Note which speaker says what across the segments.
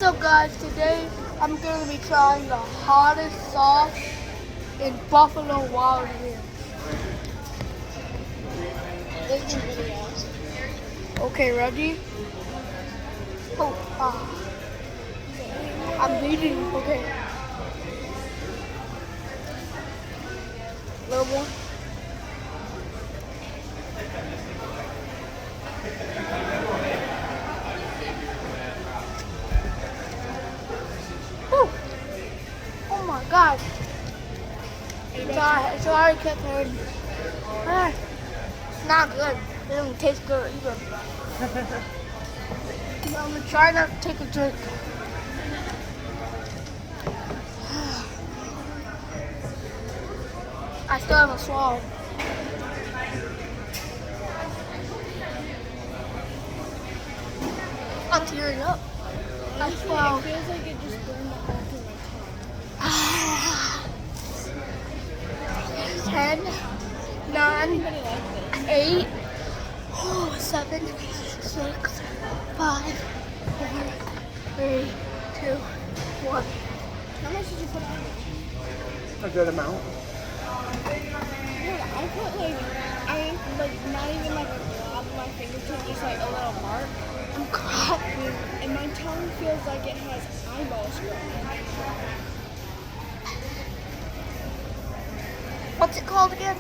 Speaker 1: What's up guys, today I'm going to be trying the hottest sauce in Buffalo Wild Wings. Okay, ready? Oh, I'm bleeding, okay. A little more. Whew. Oh my god. Sorry, Catherine. It's not good. It doesn't taste good either. I'm gonna try not to take a drink. I still haven't swallowed. I'm tearing up. I swallowed.
Speaker 2: It feels like it just burned the hole through my tongue.
Speaker 1: 10, 9, 8, 7, 6, 5, 4, 3, 2, 1.
Speaker 2: How much did you put on?
Speaker 3: A good amount.
Speaker 2: Dude, I put like not even like a glob on my fingertip, just like a little mark.
Speaker 1: I'm crying.
Speaker 2: And my tongue feels like it has eyeballs growing.
Speaker 1: What's it called again?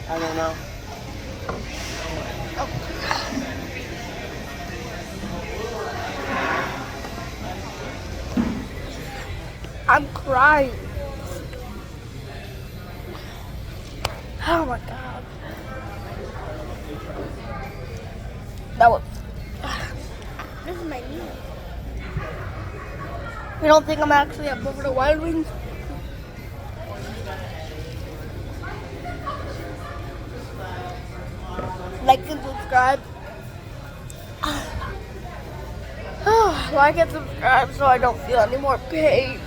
Speaker 3: I don't know.
Speaker 1: I'm crying. Oh my god. That was.
Speaker 2: This is my knee.
Speaker 1: You don't think I'm actually at Buffalo Wild Wings? Like and subscribe. Like and subscribe so I don't feel any more pain.